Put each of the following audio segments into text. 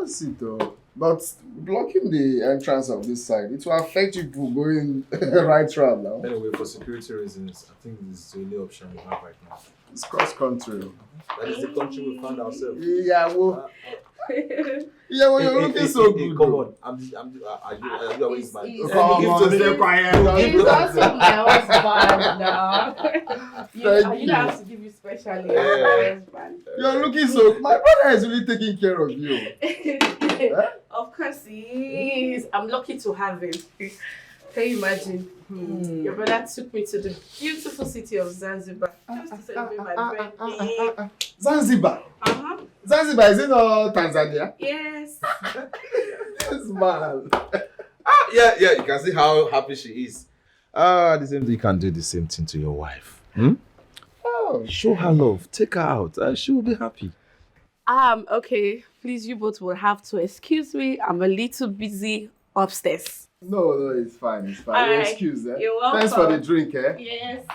That's it though. But blocking the entrance of this side, it will affect you people going right round now. Anyway, for security reasons, I think this is the only option we have right now. It's cross country. That is the country we found ourselves. Yeah, well. Yeah, well, you're looking so good. Come on, are you always man? Come on, stay quiet. You also my husband now. You don't have to give you specially as my husband. You're looking so. My brother is really taking care of you. Of course he is. I'm lucky to have him. Can you imagine? Your brother took me to the beautiful city of Zanzibar just to celebrate my birthday. Zanzibar? Zanzibar, is it not Tanzania? Yes. Yes, man. Yeah, you can see how happy she is. The same thing, you can do the same thing to your wife. Oh. Show her love, take her out, she will be happy. Okay. Please, you both will have to excuse me. I'm a little busy upstairs. No, it's fine. It's fine. Alright. Excuse, eh? You're welcome. Thanks for the drink, eh? Yes.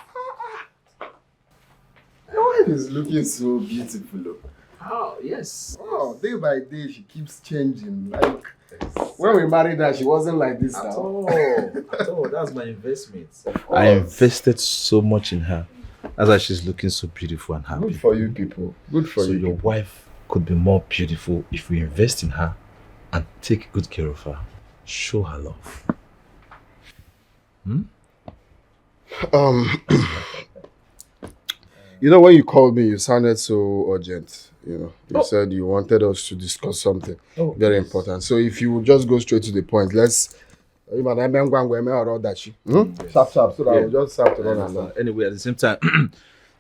Your wife is looking so beautiful, look. Oh, yes. Oh, day by day, she keeps changing. Like, when we married her, she wasn't like this At now. all. That's my investment. I invested so much in her. That's why she's looking so beautiful and happy. Good for you people. Good for so you. Your wife could be more beautiful if we invest in her and take good care of her. Show her love. You know, when you called me, you sounded so urgent. You said you wanted us to discuss something very important. So if you would just go straight to the point, let's. Sharp, so that I will just have to run along. Anyway, at the same time,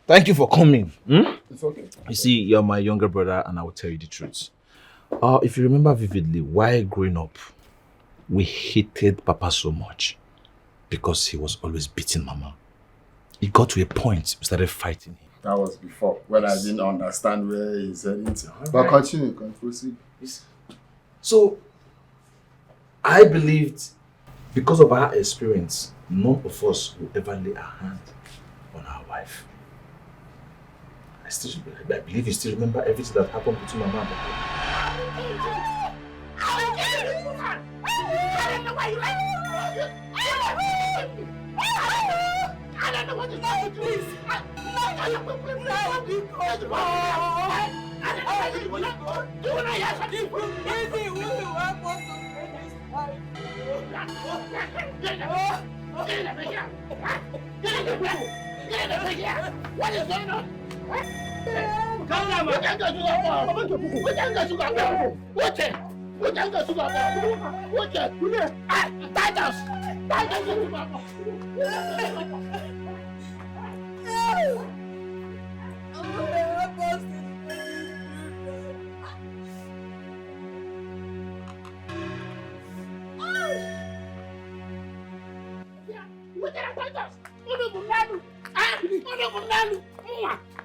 thank you for coming. It's okay. You see, you're my younger brother, and I will tell you the truth. If you remember vividly, while growing up, we hated Papa so much because he was always beating Mama. It got to a point we started fighting him. That was before, when I didn't understand where he's heading to. But continue, proceed. So, I believed because of our experience, none of us will ever lay a hand on our wife. I believe you still remember everything that happened between Mama and Papa. I don't know what to do. Please. What is going on?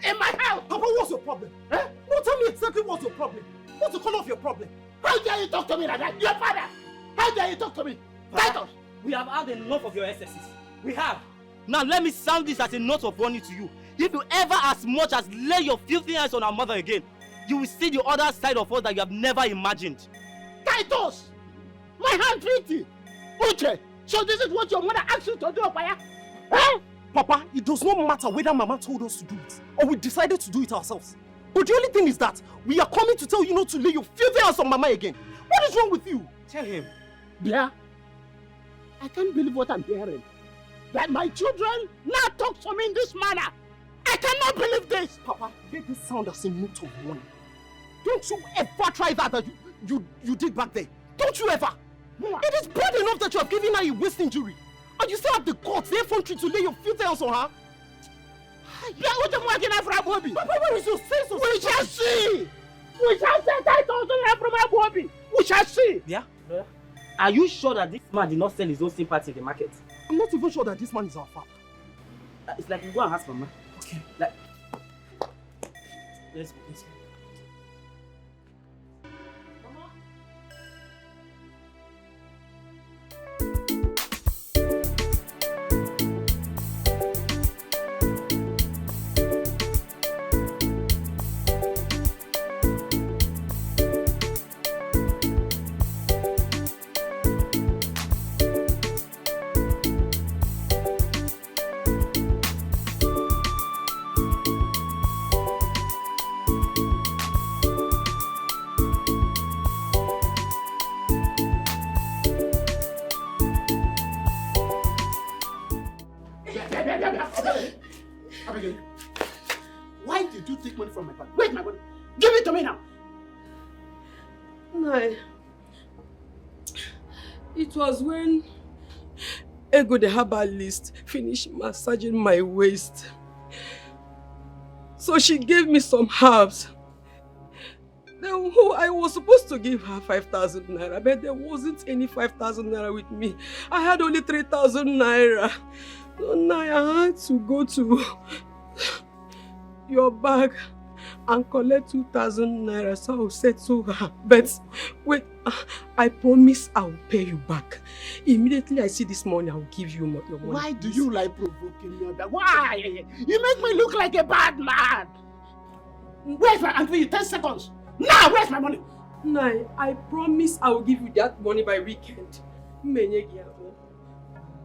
In my house! Papa, what's your problem? Eh? No, tell me exactly what's your problem. What's the color of your problem? How dare you talk to me like that? Your father! How dare you talk to me? Titus! We have had enough of your excesses. We have. Now let me sound this as a note of warning to you. If you ever as much as lay your filthy hands on our mother again, you will see the other side of us that you have never imagined. Titus! My handwriting! Uche! So this is what your mother asked you to do, Opaya? Eh? Papa, it does not matter whether Mama told us to do it or we decided to do it ourselves. But the only thing is that we are coming to tell you not to lay your filthy hands on Mama again. What is wrong with you? Tell him. Yeah? I can't believe what I'm hearing. That my children now talk to me in this manner. I cannot believe this. Papa, let this sound as a note of warning. Don't you ever try that you did back there. Don't you ever. It is bad enough that you have given her a waist injury. And you still have the guts, the effrontery to lay your filthy hands on her? Papa, what is your sense of... We shall see! We shall see Titus from Abuabi! We shall see! Yeah? Are you sure that this man did not sell his own sympathy in the market? I'm not even sure that this man is our father. It's like we go and ask Mama. Okay. Like... Let's go. Why did you take money from my bank? Where's my money? Give it to me now! No. It was when Ego the herbalist finished massaging my waist. So she gave me some herbs. Then I was supposed to give her 5,000 naira, but there wasn't any 5,000 naira with me. I had only 3,000 naira. So now I had to go to your bag and collect 2,000 naira, so I'll settle her. But wait, I promise I'll pay you back. Immediately I see this money, I'll give you your money. Why do you like provoking me? Why? You make me look like a bad man. Where's my auntie? 10 seconds. Now, where's my money? No, I promise I'll give you that money by weekend.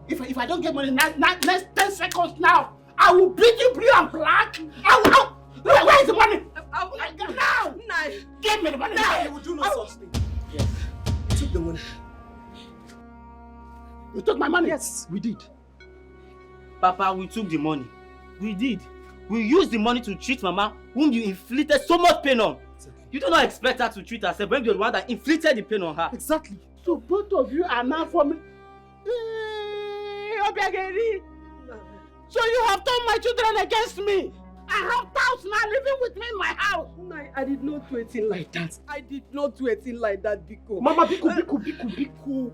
If I don't get money next 10 seconds now, I will beat you blue and black. Where's the money? Now! Give me the money now! You will do no such thing. Yes. You took the money. You took my money? Yes, we did. Papa, we took the money. We did. We used the money to treat Mama, whom you inflicted so much pain on. Exactly. You do not expect her to treat herself when you're the one that inflicted the pain on her. Exactly. So both of you are now for me. So you have turned my children against me. I have thousands now living with me in my house. No, I did not do anything like that. I did not do anything like that, Biko. Mama, Biko.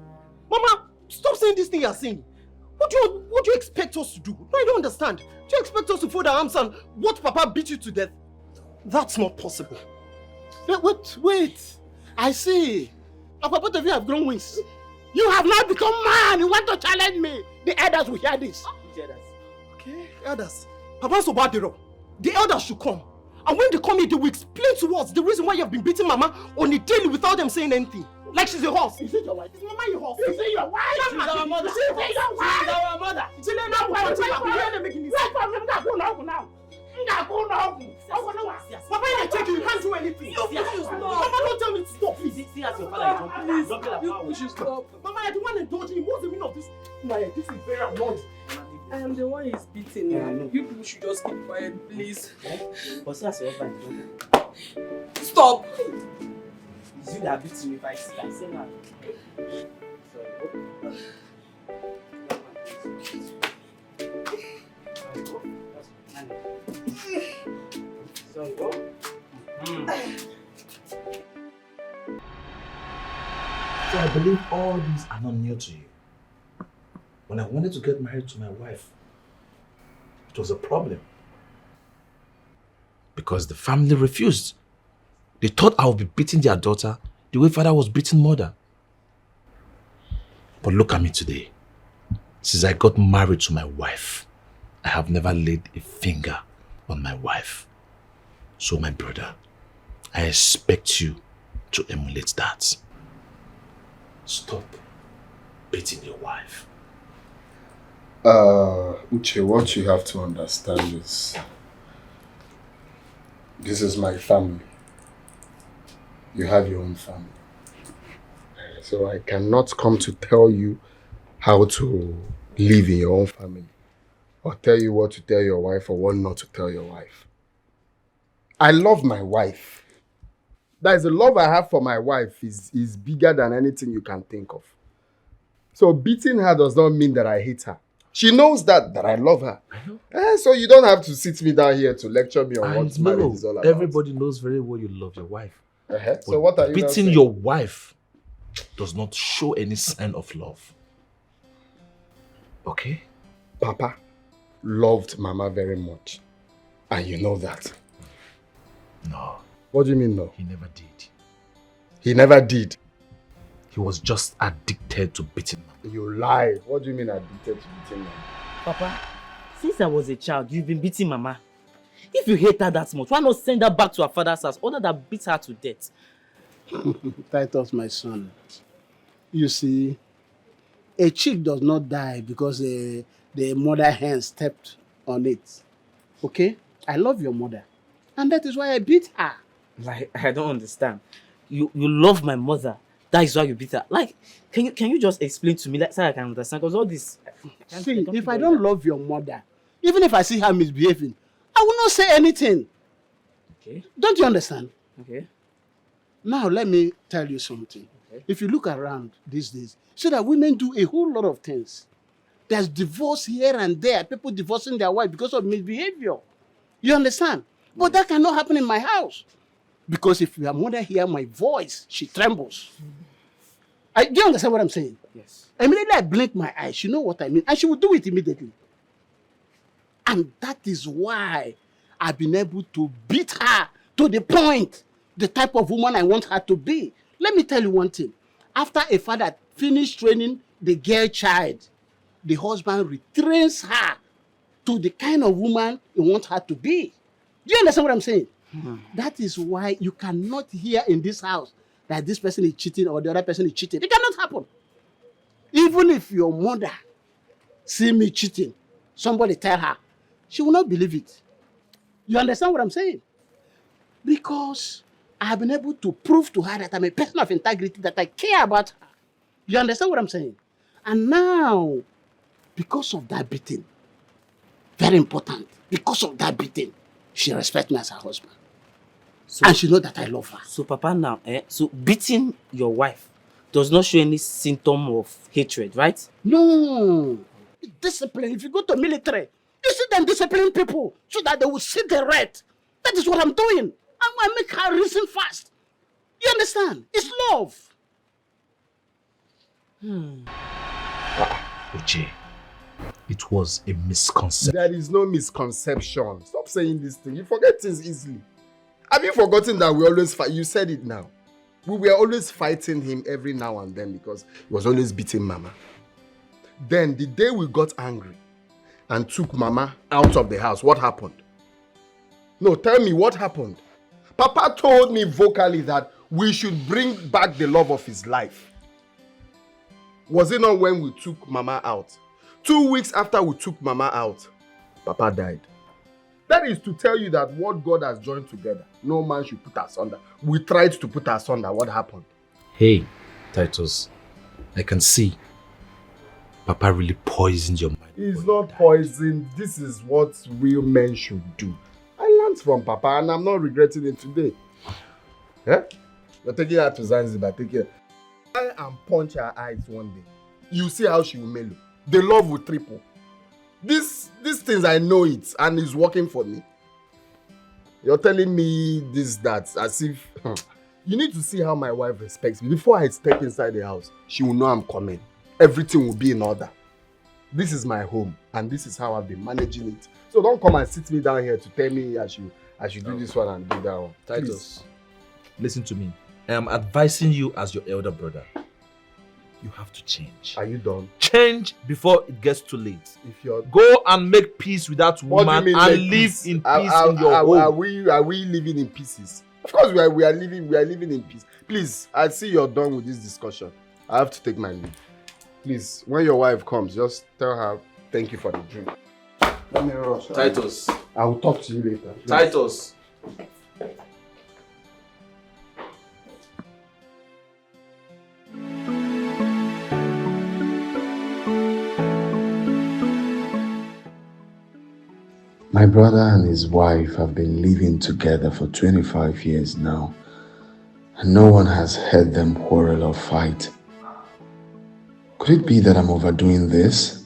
Mama, stop saying this thing you're saying. What do you expect us to do? No, I don't understand. Do you expect us to fold our arms and watch Papa beat you to death? That's not possible. Wait. I see. Both of you have grown wings. You have now become man. You want to challenge me. The elders will hear this. Okay, elders. Papa's Obadero. The elders should come. And when they come here, they will explain to us the reason why you have been beating Mama on a daily without them saying anything. Like she's a horse. Is it your wife? Is Mama your horse? Is it your wife? She's our mother. Is it your wife? She's our mother. It's in now. Wait for me. Papa, I take you can't do anything. Stop. Mama, don't tell me to stop, please. See as your father is jumping like You should stop. Mama, I don't want to indulge him. What's the meaning of this? Naya, this is very annoying. I am the one he's beating. Yeah, I know. You people should just keep quiet, please. But see as your husband is jumping. Stop! It's you that beats me if I say that. Sorry. So I believe all these are not new to you. When I wanted to get married to my wife, it was a problem. Because the family refused. They thought I would be beating their daughter the way father was beating mother. But look at me today. Since I got married to my wife, I have never laid a finger on my wife. So my brother, I expect you to emulate that. Stop beating your wife. Uche, what you have to understand is, this is my family. You have your own family. So I cannot come to tell you how to live in your own family, or tell you what to tell your wife or what not to tell your wife. I love my wife. That is, the love I have for my wife is bigger than anything you can think of. So beating her does not mean that I hate her. She knows that I love her. I know. So you don't have to sit me down here to lecture me on what know. marriage is all about. Everybody knows very well you love your wife. So what are you beating saying? your wife does not show any sign of love. Okay? Papa loved Mama very much. And you know that. No. What do you mean no? He never did. He never did. He was just addicted to beating Mama. You lie. What do you mean addicted to beating Mama? Papa, since I was a child, you've been beating Mama. If you hate her that much, why not send her back to her father's house, other than beat her to death? Titus, my son, you see, a chick does not die because the mother hen stepped on it. Okay? I love your mother. And that is why I beat her. Like, I don't understand. You love my mother. That is why you beat her. Like, can you just explain to me, like, so I can understand? Because all this... See, if I don't love your mother, Even if I see her misbehaving, I will not say anything. Okay. Don't you understand? Okay. Now, let me tell you something. Okay. If you look around these days, see that women do a whole lot of things. There's divorce here and there, people divorcing their wife because of misbehavior. You understand? But that cannot happen in my house. Because if your mother hears my voice, she trembles. Do you understand what I'm saying? Yes. Immediately I blink my eyes, she know what I mean, and she will do it immediately. And that is why I've been able to beat her to the point, the type of woman I want her to be. Let me tell you one thing. After a father finished training the girl child, the husband retrains her to the kind of woman he wants her to be. Do you understand what I'm saying? That is why you cannot hear in this house that this person is cheating or the other person is cheating. It cannot happen. Even if your mother see me cheating, somebody tell her, she will not believe it. You understand what I'm saying? Because I have been able to prove to her that I'm a person of integrity, that I care about her. You understand what I'm saying? And now, because of that beating, very important, because of that beating, she respects me as her husband. So, and she knows that I love her. So Papa now, so beating your wife does not show any symptom of hatred, right? No. Discipline. If you go to military, you see them discipline people so that they will see the red. That is what I'm doing. I make her reason fast. You understand? It's love. Uche, it was a misconception. There is no misconception. Stop saying this thing. You forget things easily. Have you forgotten that we always fight? You said it now. We were always fighting him every now and then because he was always beating Mama. Then the day we got angry and took Mama out of the house, what happened? No, tell me what happened. Papa told me vocally that we should bring back the love of his life. Was it not when we took Mama out? 2 weeks after we took Mama out, Papa died. That is to tell you that what God has joined together, no man should put asunder. We tried to put asunder. What happened? Hey, Titus, I can see Papa really poisoned your mind. It's not poison. This is what real men should do. I learned from Papa and I'm not regretting it today. Yeah? You're taking her to Zanzibar. Take her. Try and punch her eyes one day. You see how she will mellow. The love will triple. These things, I know it and it's working for me. You're telling me this, that, as if... You need to see how my wife respects me. Before I step inside the house, she will know I'm coming. Everything will be in order. This is my home and this is how I've been managing it. So don't come and sit me down here to tell me I should do this one and do that one. Titus, listen to me. I am advising you as your elder brother. You have to change. Are you done? Change before it gets too late. If you're... Go and make peace with that woman and live in peace in your home. Are we living in pieces? Of course we are living in peace. Please, I see you're done with this discussion. I have to take my leave. Please, when your wife comes, just tell her thank you for the drink. Let me rush. Titus. I will talk to you later. Please. Titus. My brother and his wife have been living together for 25 years now, and no one has heard them quarrel or fight. Could it be that I'm overdoing this?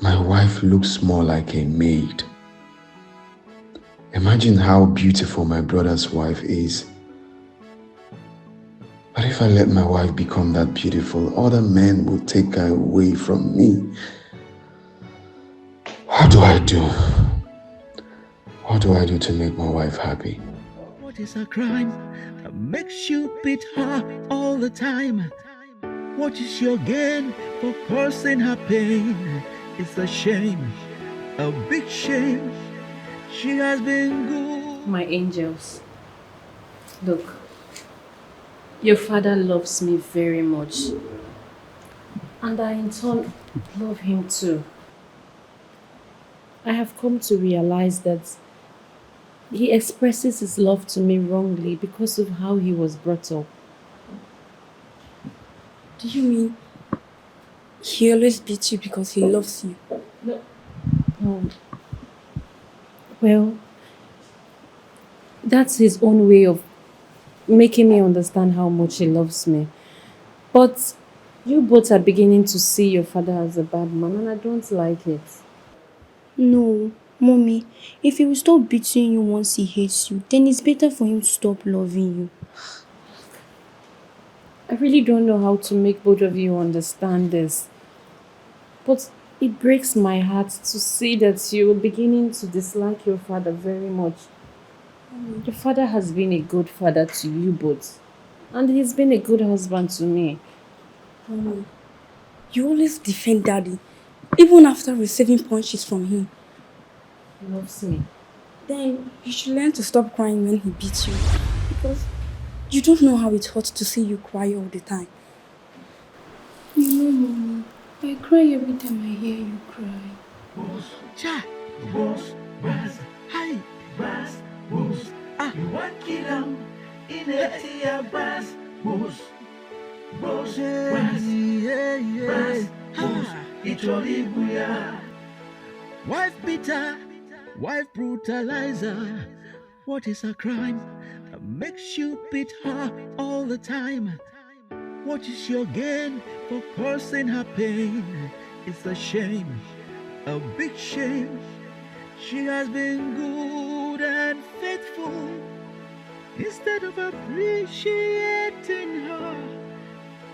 My wife looks more like a maid. Imagine how beautiful my brother's wife is. But if I let my wife become that beautiful, other men will take her away from me. What do I do? What do I do to make my wife happy? What is a crime that makes you beat her all the time? What is your gain for causing her pain? It's a shame, a big shame. She has been good. My angels, look, your father loves me very much, and I in turn love him too. I have come to realize that he expresses his love to me wrongly because of how he was brought up. Do you mean he always beats you because he loves you? No, Oh, well, that's his own way of making me understand how much he loves me. But you both are beginning to see your father as a bad man, and I don't like it. No, mommy, if he will stop beating you once he hates you, then it's better for him to stop loving you. I really don't know how to make both of you understand this. But it breaks my heart to see that you're beginning to dislike your father very much. Your father has been a good father to you both. And he's been a good husband to me. Mommy, you always defend daddy, even after receiving punches from him. He loves me. Then you should learn to stop crying when he beats you. Because you don't know how it hurts to see you cry all the time. You know, Mommy, I cry every time I hear you cry. Boss, cha, boss, bass, hi, bass, boss. You want kill him in a tea, bass, boss, boss, bass, bass, boss. It's all Ibuya. Wife beater, wife brutalizer. What is a crime that makes you beat her all the time? What is your gain for causing her pain? It's a shame, a big shame. She has been good and faithful. Instead of appreciating her,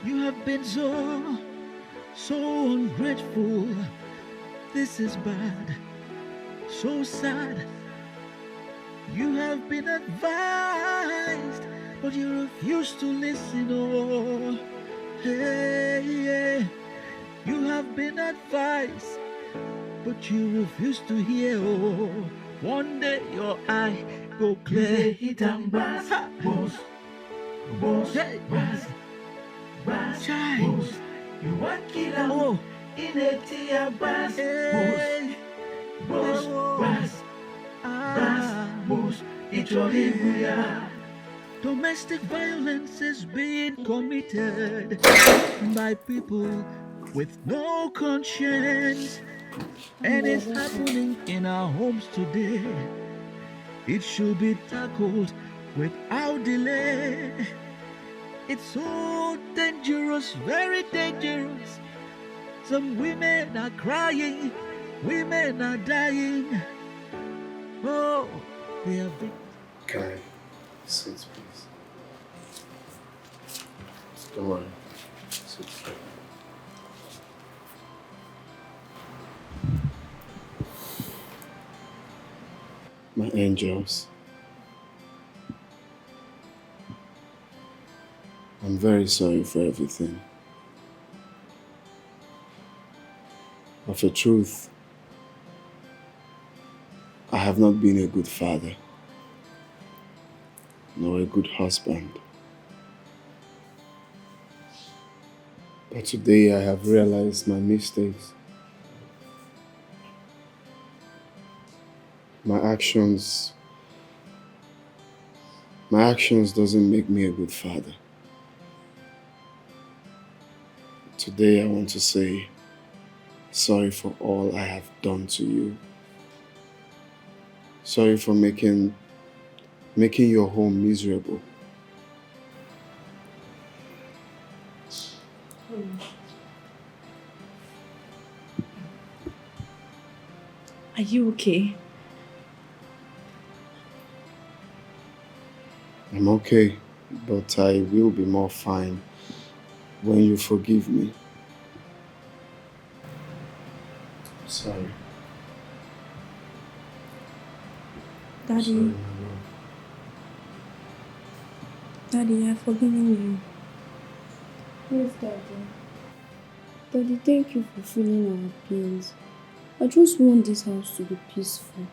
you have been so ungrateful. This is bad, so sad. You have been advised, but you refuse to listen. Oh, hey, yeah. You have been advised, but you refuse to hear. Oh, one day your eye go clear. Hit and bass, boss, boss, hey, bass, bass, boss. You want kill him? Oh, in a tear, bass, hey, boss, bass, bass, boss. It's all Ibuya. Domestic violence is being committed by people with no conscience, and it's happening in our homes today. It should be tackled without delay. It's so dangerous, very dangerous. Some women are crying, women are dying. Oh, they are victims. Can I sit, please? Don't worry. Sit. My angels, I'm very sorry for everything. But for truth, I have not been a good father, nor a good husband. But today I have realized my mistakes. My actions doesn't make me a good father. Today I want to say sorry for all I have done to you. Sorry for making your home miserable. Are you okay? I'm okay, but I will be more fine when you forgive me. Sorry. Daddy, Sorry, my love. Daddy, I've forgiven you. Yes, Daddy. Daddy, thank you for feeling our pains. I just want this house to be peaceful.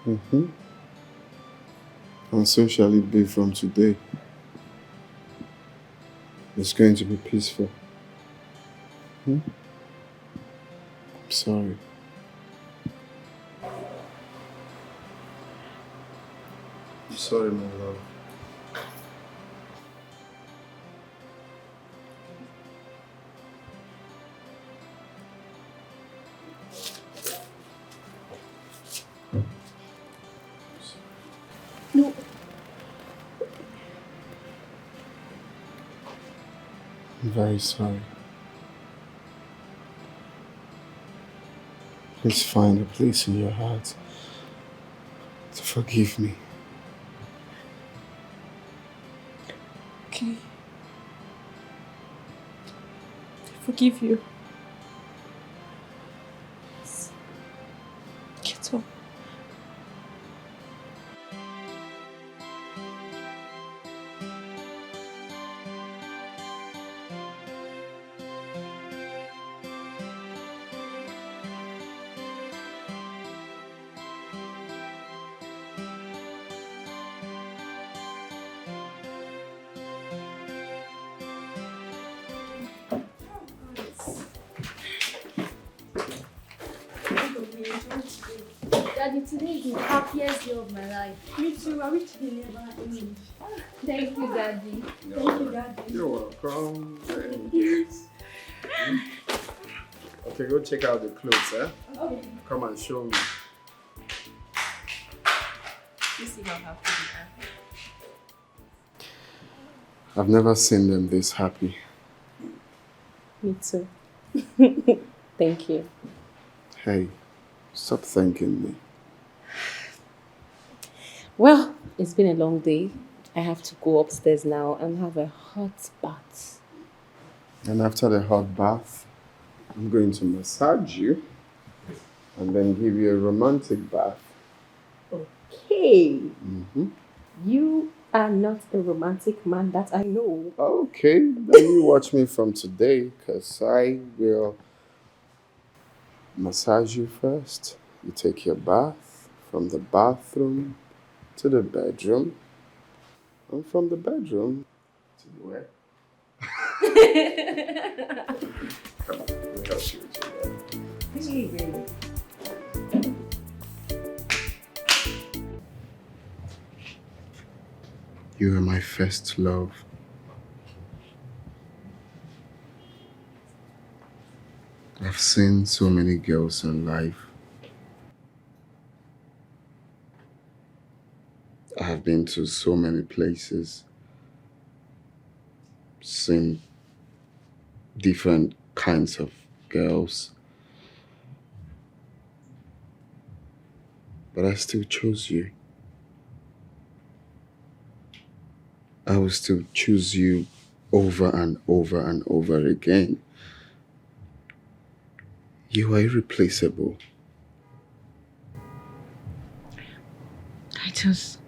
Mm-hmm. And so shall it be from today. It's going to be peaceful. I'm sorry. I'm sorry, my love. I'm very sorry. Please find a place in your heart to forgive me. Okay. I forgive you. Get up. Daddy, today is the happiest day of my life. Me too. I wish they never ended. Thank you, Daddy. Thank you, Daddy. You're welcome. Okay, go check out the clothes, eh? Okay. Come and show me. You see how happy they are. I've never seen them this happy. Me too. Thank you. Hey, stop thanking me. Well, it's been a long day. I have to go upstairs now and have a hot bath. And after the hot bath, I'm going to massage you and then give you a romantic bath. Okay. Mm-hmm. You are not a romantic man, that I know. Okay, then you watch me from today, because I will massage you first. You take your bath from the bathroom to the bedroom, and from the bedroom to the where? Come on, let me help you with your bed. You are my first love. I've seen so many girls in life. I have been to so many places, seen different kinds of girls. But I still chose you. I will still choose you over and over and over again. You are irreplaceable. Titus,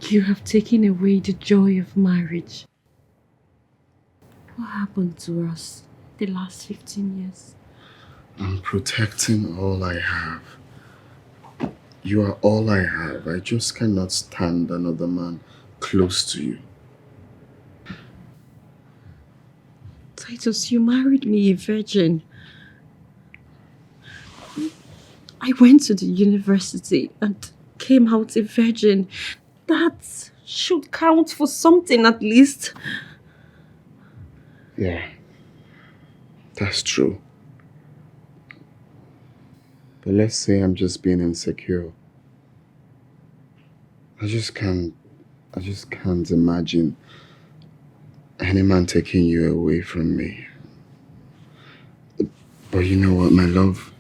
you have taken away the joy of marriage. What happened to us the last 15 years? I'm protecting all I have. You are all I have. I just cannot stand another man close to you. Titus, you married me a virgin. I went to the university and came out a virgin. That should count for something at least. Yeah, that's true. But let's say I'm just being insecure. I just can't imagine any man taking you away from me. But you know what, my love?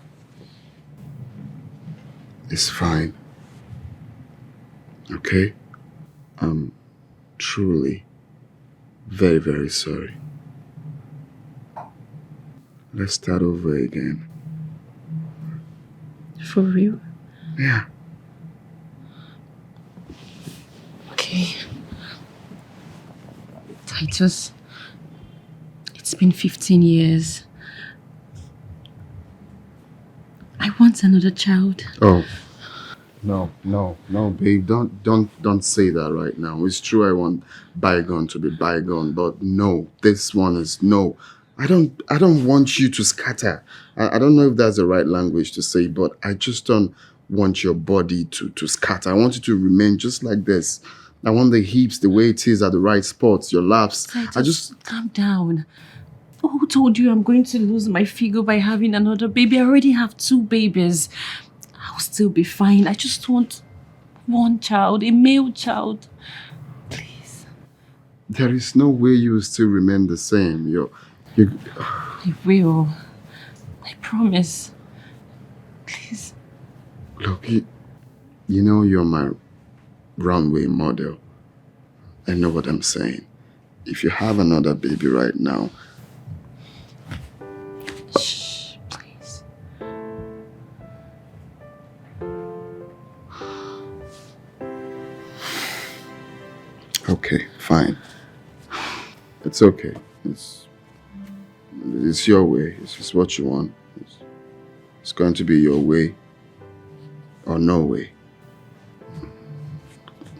It's fine. Okay? I'm truly very, very sorry. Let's start over again. For real? Yeah. Okay. Titus, it's been 15 years. I want another child. Oh. No, babe. Don't say that right now. It's true I want bygone to be bygone, but no. This one is no. I don't want you to scatter. I don't know if that's the right language to say, but I just don't want your body to scatter. I want you to remain just like this. I want the hips the way it is at the right spots, your laps. Titus, calm down. Who told you I'm going to lose my figure by having another baby? I already have 2 babies. I'll still be fine. I just want one child, a male child. Please. There is no way you will still remain the same. You. I will. I promise. Please. Look, you know you're my runway model. I know what I'm saying. If you have another baby right now... Shh, please. Okay, fine. It's okay. It's your way. It's what you want. It's going to be your way or no way.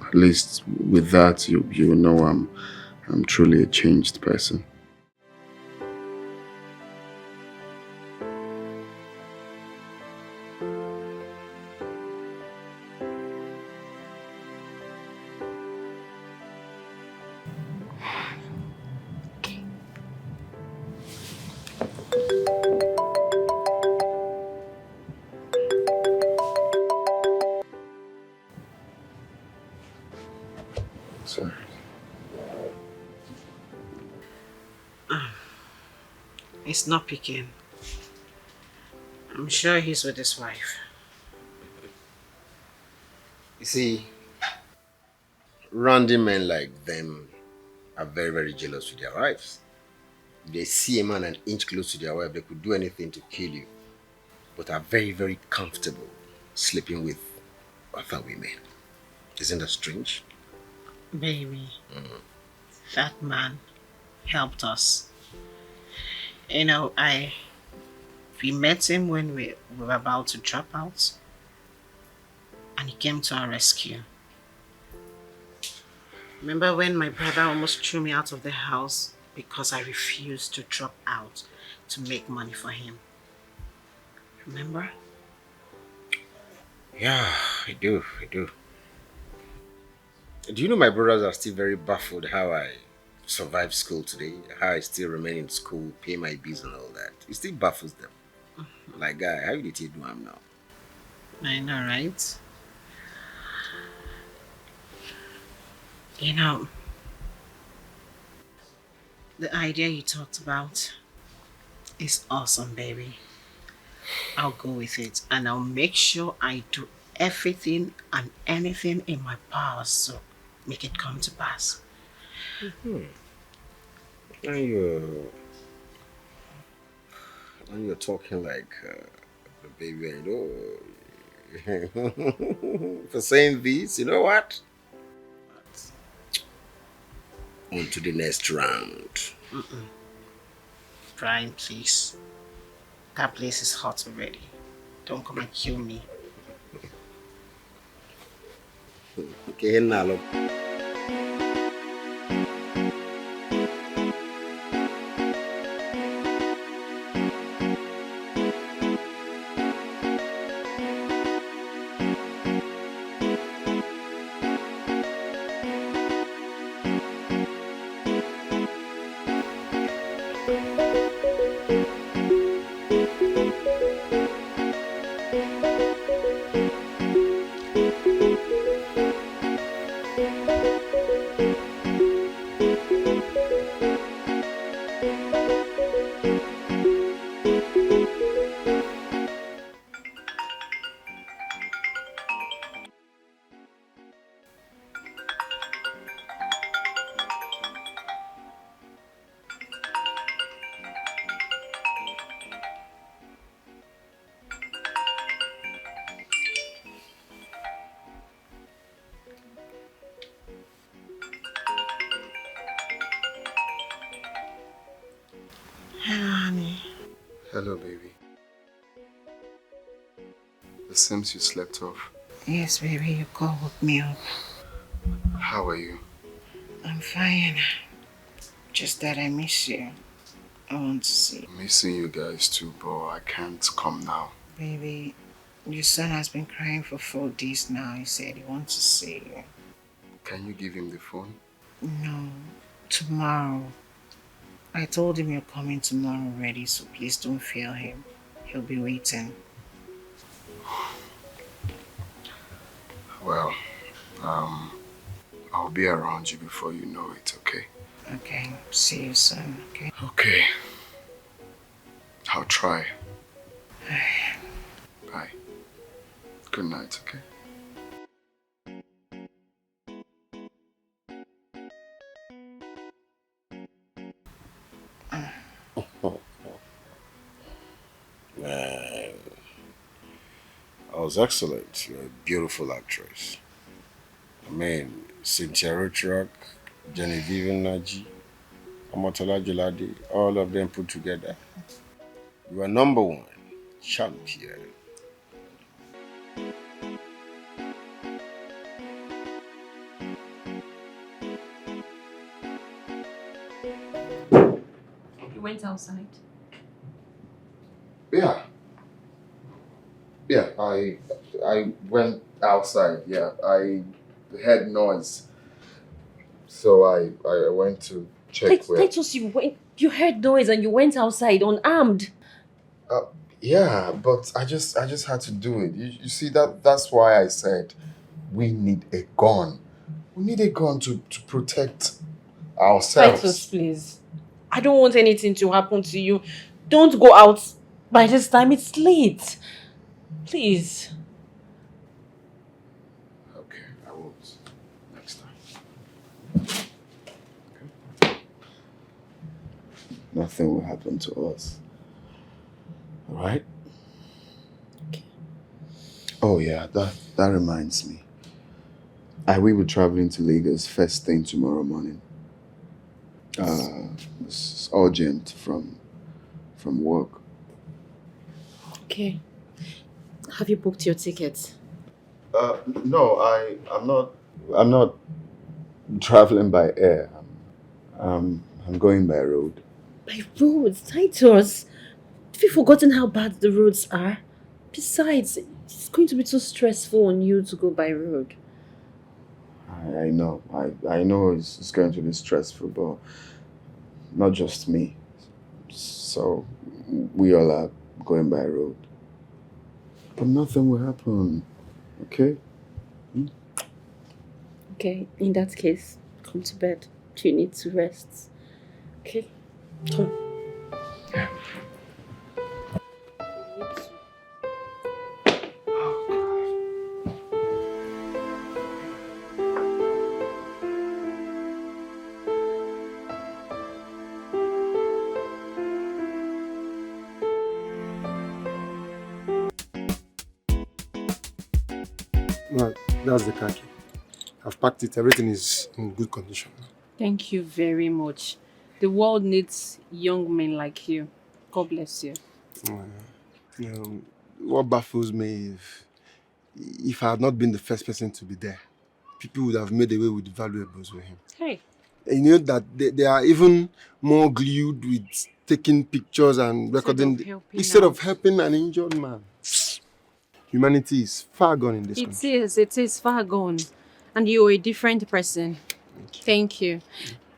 At least with that, you know I'm truly a changed person. Sorry. He's not picking. I'm sure he's with his wife. You see, randy men like them are very, very jealous with their wives. If they see a man an inch close to their wife, they could do anything to kill you, but are very, very comfortable sleeping with other women. Isn't that strange? Baby, that man helped us. You know, we met him when we were about to drop out, and he came to our rescue. Remember when my brother almost threw me out of the house because I refused to drop out to make money for him? Remember? Yeah, I do. Do you know my brothers are still very baffled how I survived school today? How I still remain in school, pay my bills and all that. It still baffles them. Like, guy, how did you do him now? I know, right? You know, the idea you talked about is awesome, baby. I'll go with it, and I'll make sure I do everything and anything in my power so make it come to pass. Now you're talking like a baby, I know. For saying this, you know what? On to the next round. Brian, please. That place is hot already. Don't come and kill me. Okay, now look. Hello, honey. Hello, baby. It seems you slept off. Yes, baby, you called me up. How are you? I'm fine. Just that I miss you. I want to see you. I'm missing you guys too, but I can't come now. Baby, your son has been crying for 4 days now. He said he wants to see you. Can you give him the phone? No, tomorrow. I told him you're coming tomorrow already, so please don't fail him. He'll be waiting. Well, I'll be around you before you know it, okay? Okay, see you soon, okay? Okay. I'll try. Bye. Good night, okay? Man, I was excellent. You're a beautiful actress. I mean, Cynthia Rothrock, Genevieve Naji, Amotola Jolade, all of them put together. You are number one. Champion. You went outside? Yeah. Yeah, I went outside, yeah. I heard noise. So I went to check where... Titus, you heard noise and you went outside unarmed. Yeah, but I just had to do it. You see, that's why I said we need a gun. We need a gun to protect ourselves. Titus, please. I don't want anything to happen to you. Don't go out by this time. It's late. Please. Okay, I won't. Next time. Okay. Nothing will happen to us. Alright? Okay. Oh yeah, that reminds me. I will be traveling to Lagos first thing tomorrow morning. It's urgent from work. Okay. Have you booked your ticket? No, I'm not traveling by air. I'm going by road. By roads, Titus. Have you forgotten how bad the roads are? Besides, it's going to be too stressful on you to go by road. I know. I know it's going to be stressful, but not just me. So we all are going by road. But nothing will happen. Okay? Okay, in that case, come to bed. You need to rest. Okay? Come. No, that's the car key. I've packed it. Everything is in good condition. Thank you very much. The world needs young men like you. God bless you. What baffles me if I had not been the first person to be there, people would have made away with the valuables with him. Hey. And you know that they are even more glued with taking pictures and recording instead of helping an injured man. Humanity is far gone in this country. It is far gone. And you're a different person. Thank you.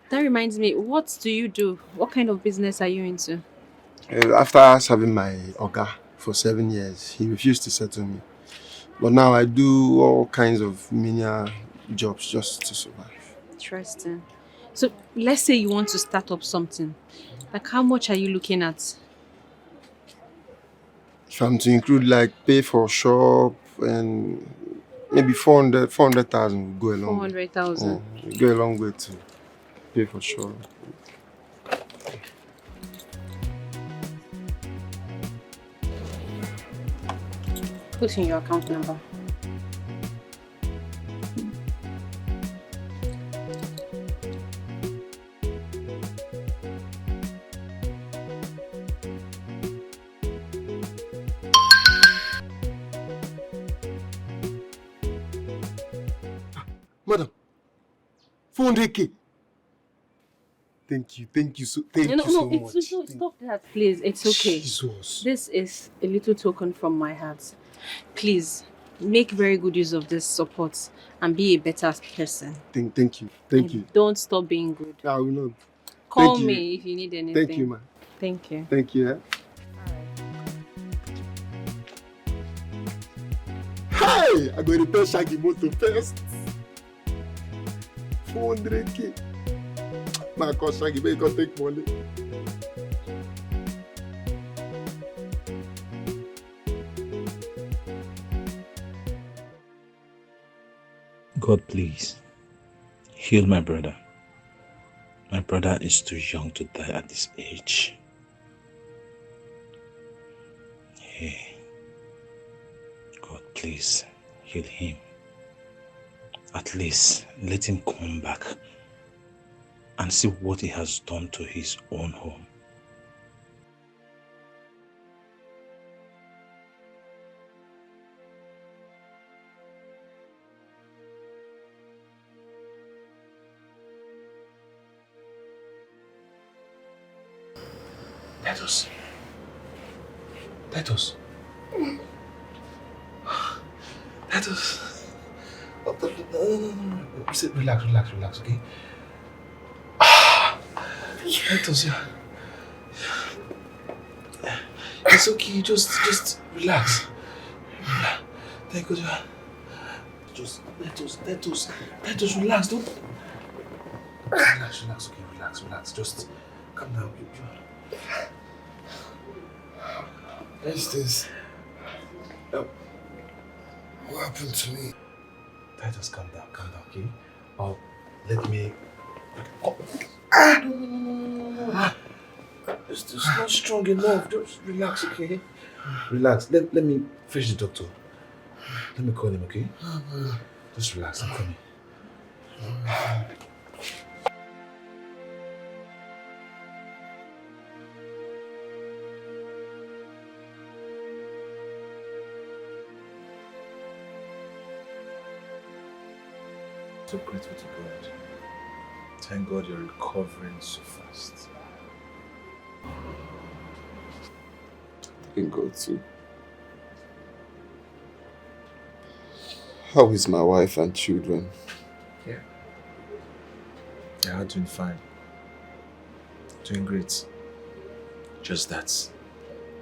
That reminds me, what do you do? What kind of business are you into? After serving my Oga for 7 years, he refused to settle me. But now I do all kinds of menial jobs just to survive. Interesting. So let's say you want to start up something. Like how much are you looking at? If I'm to include like pay for shop and maybe 400,000 will go a long way. 400,000. Will go a long way to pay for shop. Put in your account number. Madam, 400K. Thank you so much. No, stop that, please. It's okay. Jesus. This is a little token from my heart. Please, make very good use of this support and be a better person. Thank you. Don't stop being good. I will not. Call me if you need anything. Thank you, man. Thank you. Thank you. Hey! I'm going to repair Shaggy motor first. 400K. My cost, Shaggy, you can take money. God, please, heal my brother. My brother is too young to die at this age. Hey, God, please, heal him. At least let him come back and see what he has done to his own home. Titus. Titus. Titus. Oh, no. Relax, okay? Titus, yeah. It's okay, just relax. Thank God, yeah. Just, Titus, relax, don't. Relax, okay, relax. Just calm down. What is this? What happened to me? Titus, calm down, okay? Oh, let me... Oh. No. It's not strong enough. Just relax, okay? Relax. Let me fetch the doctor. Let me call him, okay? Just relax, I'm coming. So grateful to God. Thank God you're recovering so fast. Thank God too. How is my wife and children? Yeah. They are doing fine. Doing great. Just that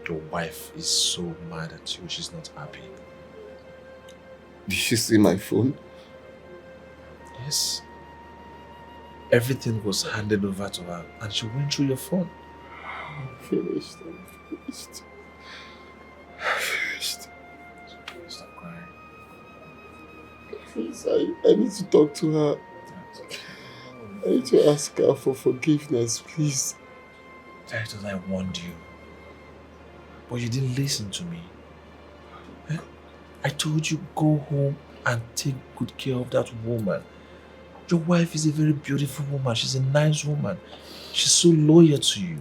your wife is so mad at you, she's not happy. Did she see my phone? Yes. Everything was handed over to her and she went through your phone. I'm finished. Stop crying. Please, I need to talk to her. I need to ask her for forgiveness, please. Titus, I warned you. But you didn't listen to me. I told you go home and take good care of that woman. Your wife is a very beautiful woman. She's a nice woman. She's so loyal to you.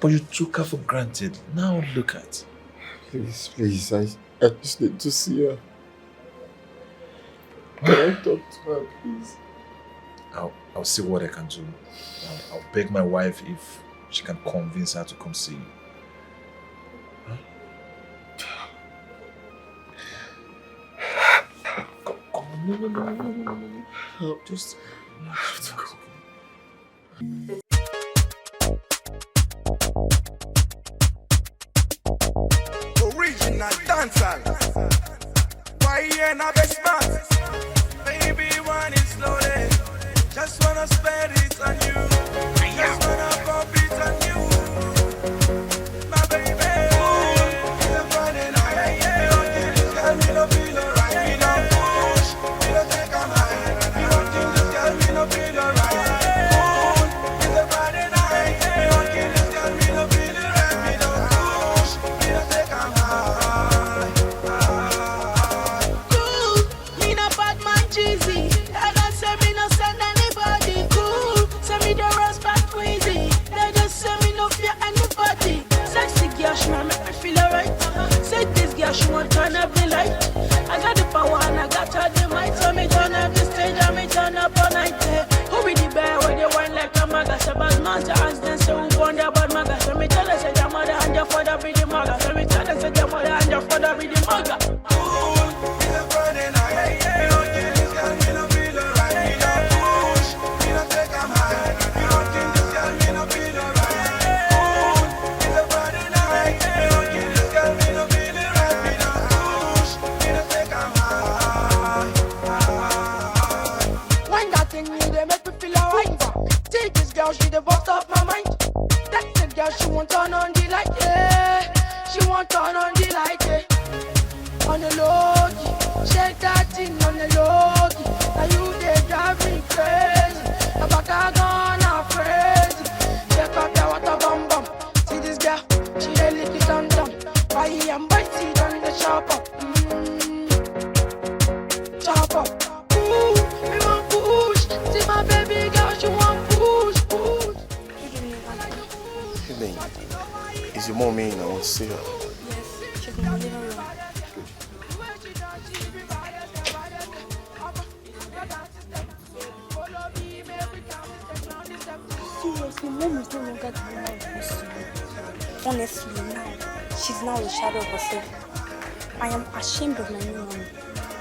But you took her for granted. Now look at. Please, I just need to see her. Can I talk to her, please? I'll see what I can do. I'll beg my wife if she can convince her to come see you. Huh? Come on, no. Just I have to go. Original dancehall. Why you not be smart? Baby, want it slowly. Just wanna spend it on you. Just wanna pump it on you. My baby. It's a Friday night. This girl me no feel alright. Me no push. Me no take a high. Me no think this girl me no feel alright. It's a Friday night. Me no kill this girl me no feel alright. Me no push. Me no take a high. Cool, me no bad man cheesy. I don't say me no send anybody. Cool, say me the rest back crazy. They just say me no fear anybody. Sexy girl, she want make me feel alright. Say this girl, she want turn up the light. I got the power and I got all the might. So me turn up the stage and me turn up all night. Who be the bear when they wine like a maga? Say bad man to ask them, say who born their bad maga? So me tell her, say your mother and your father be the maga. So me tell her, say your mother and your father be the maga. It's a Friday night. Me no kill this girl, me no feel alright. Me no push, me no take a high. Me no think this girl, me no feel alright. It's a Friday night. Me no kill this girl, me no feel alright. Me no push, me no take a high. When that thing you they make me feel alright. Take this want turn on the light, yeah. She want turn on the light, yeah. On the low key, shake that thing on the low key. Now you they drive me crazy. I'm back gonna crazy. Check out the water bum bum. See this girl, she a lick it on down. Why I'm biting on the chop up, chop up. Ooh, me want push. See my baby girl, she want push, push. Hey, is your mom in? I want to see her. Yes, she's in the living room. Seriously, mom is no longer the woman we used to be. Honestly, now, she's now a shadow of herself. I am ashamed of my new mommy.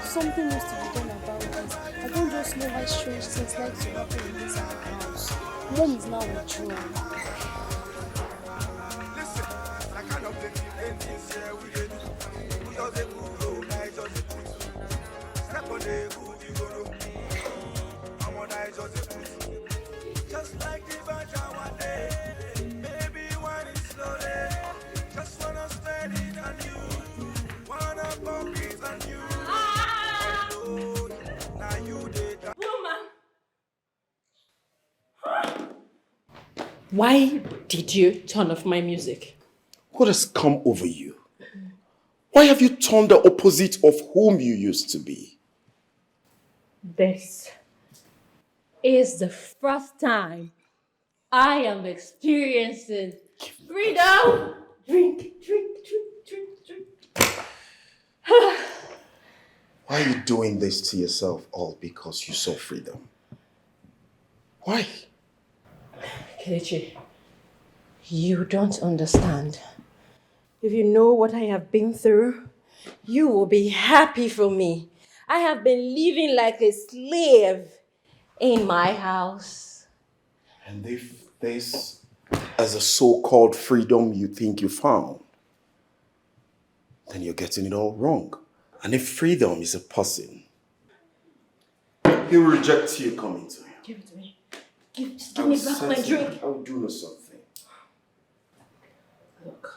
Something needs to be done about this. I don't just know why strange things like to happen in this house. Mom is now withdrawn. Just like the virgin one day, baby, when it's slowly, just wanna spend it on you, wanna pump it on you. Now you did that. Why did you turn off my music? What has come over you? Why have you turned the opposite of whom you used to be? This is the first time I am experiencing freedom. Drink. Why are you doing this to yourself all because you saw freedom? Why? Kelechi, you don't understand. If you know what I have been through, you will be happy for me. I have been living like a slave in my house. And if this is a so-called freedom you think you found, then you're getting it all wrong. And if freedom is a person, he will reject you coming to him. Give it to me. Give me back my drink. I will do something. Look.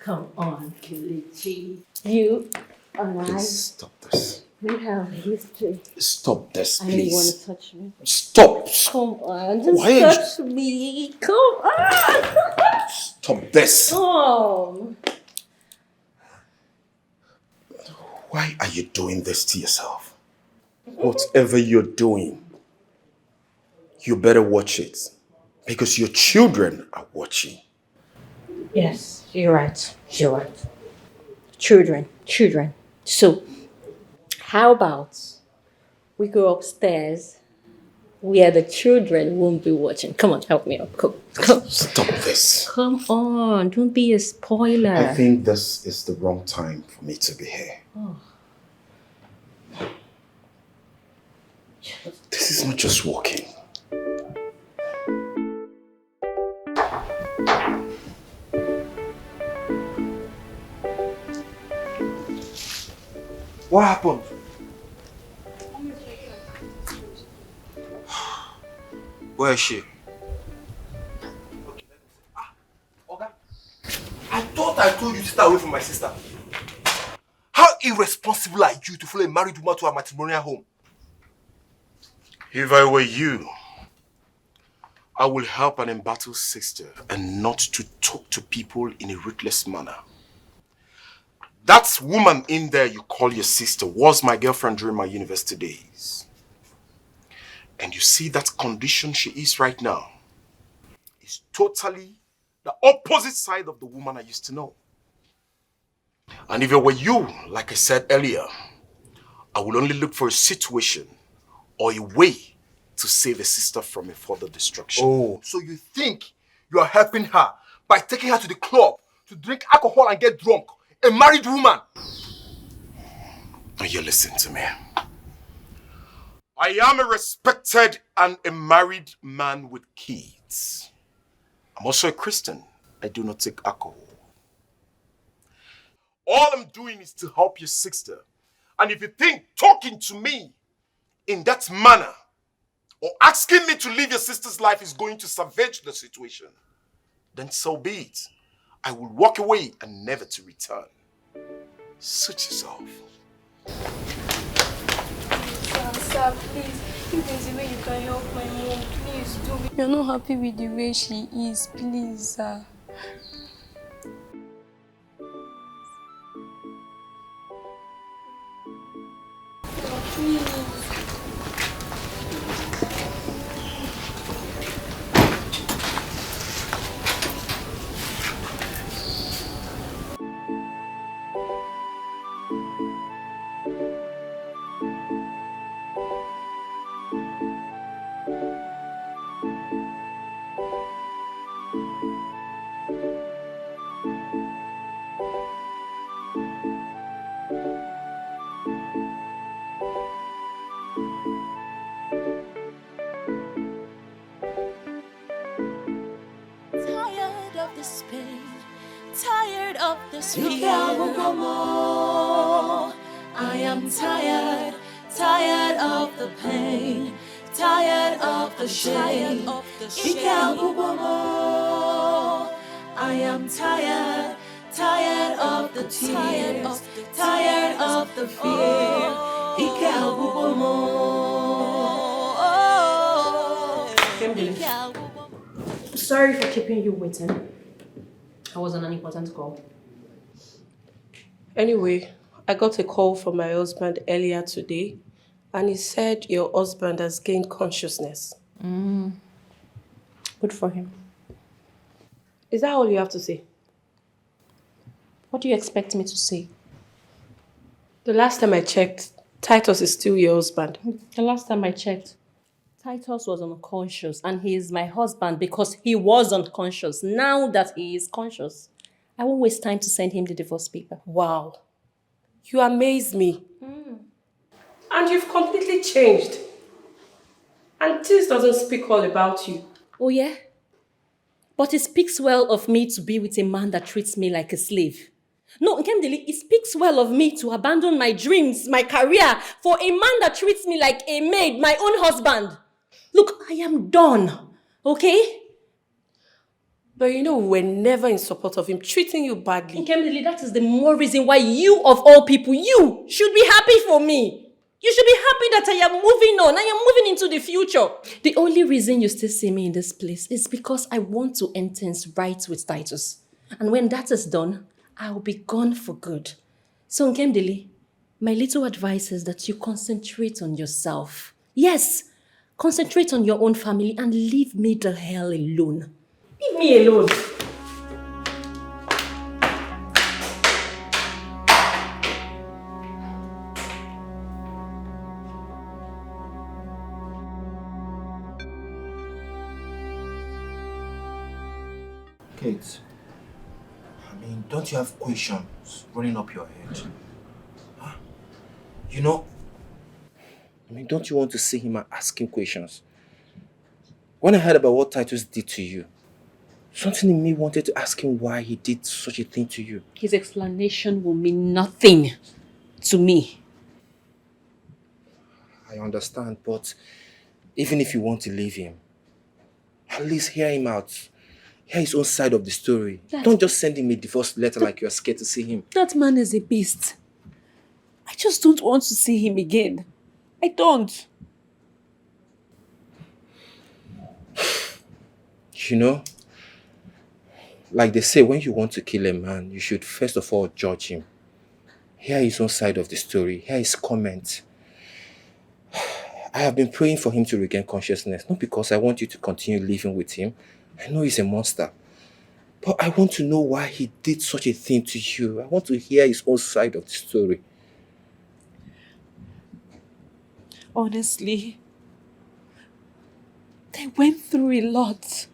Come on, Kelechi. You and I. Please stop this. We have history. Stop this, I know you want please. to touch me. Stop. Come on, just Why are you- touch me. Come on. Stop this. Come. Why are you doing this to yourself? Whatever you're doing, you better watch it. Because your children are watching. Yes, you're right. You're right. Children. So, how about we go upstairs where the children won't be watching? Come on, help me out. Come. Stop this. Come on, don't be a spoiler. I think this is the wrong time for me to be here. Oh. This is not just walking. What happened? Where is she? Oga, I thought I told you to stay away from my sister. How irresponsible are you to follow a married woman to her matrimonial home? If I were you, I will help an embattled sister and not to talk to people in a ruthless manner. That woman in there you call your sister was my girlfriend during my university days. And you see that condition she is right now is totally the opposite side of the woman I used to know. And if it were you, like I said earlier, I would only look for a situation or a way to save a sister from a further destruction. Oh, so you think you are helping her by taking her to the club to drink alcohol and get drunk? A married woman. Now you listen to me. I am a respected and a married man with kids. I'm also a Christian. I do not take alcohol. All I'm doing is to help your sister. And if you think talking to me in that manner or asking me to leave your sister's life is going to salvage the situation, then so be it. I will walk away and never to return. Suit yourself. Sir, please, if there's a way you can help my mom, please do. You're not happy with the way she is, please, sir. Please. Tired of this pain, tired of this fear. I am tired, tired of the pain, tired of the shame. I am tired, tired of the tears, tired of the fear. Sorry for keeping you waiting. I was on an important call. Anyway, I got a call from my husband earlier today, and he said your husband has gained consciousness. Good for him. Is that all you have to say? What do you expect me to say? The last time I checked, Titus is still your husband. The last time I checked, Titus was unconscious and he is my husband because he was unconscious. Now that he is conscious, I won't waste time to send him the divorce paper. Wow. You amaze me. And you've completely changed. And this doesn't speak all about you. Oh yeah? But it speaks well of me to be with a man that treats me like a slave. No, Nkemdili, it speaks well of me to abandon my dreams, my career, for a man that treats me like a maid, my own husband. Look, I am done, okay? But you know, we're never in support of him treating you badly. Nkemdili, that is the more reason why you, of all people, you should be happy for me. You should be happy that I am moving on. I am moving into the future. The only reason you still see me in this place is because I want to end things right with Titus. And when that is done, I will be gone for good. So Nkemdili, my little advice is that you concentrate on yourself. Yes, concentrate on your own family and leave me the hell alone. Leave me alone. Kate, I mean, don't you have questions running up your head? Huh? You know, I mean, don't you want to see him and ask him questions? When I heard about what Titus did to you, something in me wanted to ask him why he did such a thing to you. His explanation will mean nothing to me. I understand, but even if you want to leave him, at least hear him out. Hear his own side of the story. Don't just send him a divorce letter like you're scared to see him. That man is a beast. I just don't want to see him again. I don't. You know, like they say, when you want to kill a man, you should first of all judge him. Hear his own side of the story. Hear his comment. I have been praying for him to regain consciousness, not because I want you to continue living with him. I know he's a monster. But I want to know why he did such a thing to you. I want to hear his own side of the story. Honestly, they went through a lot.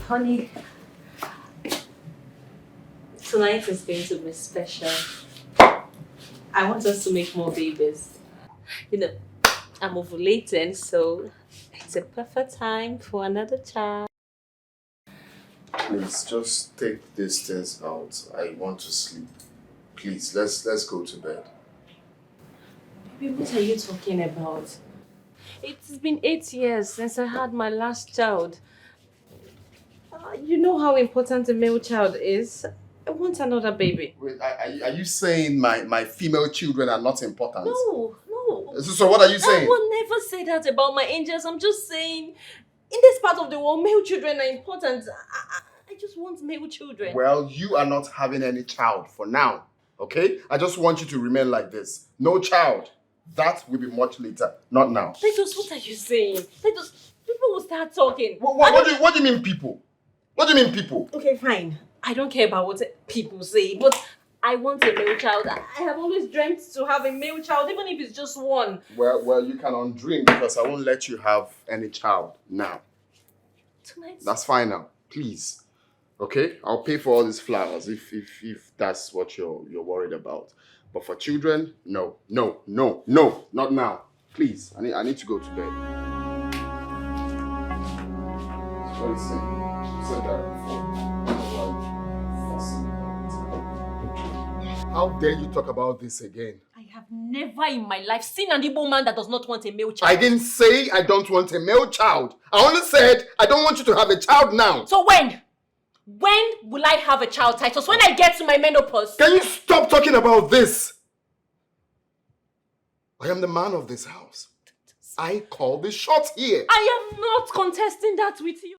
Honey, tonight is going to be special. I want us to make more babies. You know, I'm ovulating, so it's a perfect time for another child. Please, just take these things out. I want to sleep. Please, let's go to bed. Baby, what are you talking about? It's been 8 years since I had my last child. You know how important a male child is. I want another baby. Wait, are you saying my female children are not important? No. So what are you saying? I will never say that about my angels. I'm just saying, in this part of the world, male children are important. I just want male children. Well, you are not having any child for now, okay? I just want you to remain like this. No child. That will be much later, not now. Titus, what are you saying? Titus, people will start talking. What do you mean people? What do you mean people? Okay, fine. I don't care about what people say, but I want a male child. I have always dreamt to have a male child, even if it's just one. Well, you can undream because I won't let you have any child now. Tonight? That's fine now. Please. Okay? I'll pay for all these flowers if that's what you're worried about. But for children, no, not now. Please. I need to go to bed. What is it? You said that before. How dare you talk about this again? I have never in my life seen an Igbo man that does not want a male child. I didn't say I don't want a male child. I only said I don't want you to have a child now. So when? When will I have a child, Titus? When I get to my menopause? Can you stop talking about this? I am the man of this house. I call the shots here. I am not contesting that with you.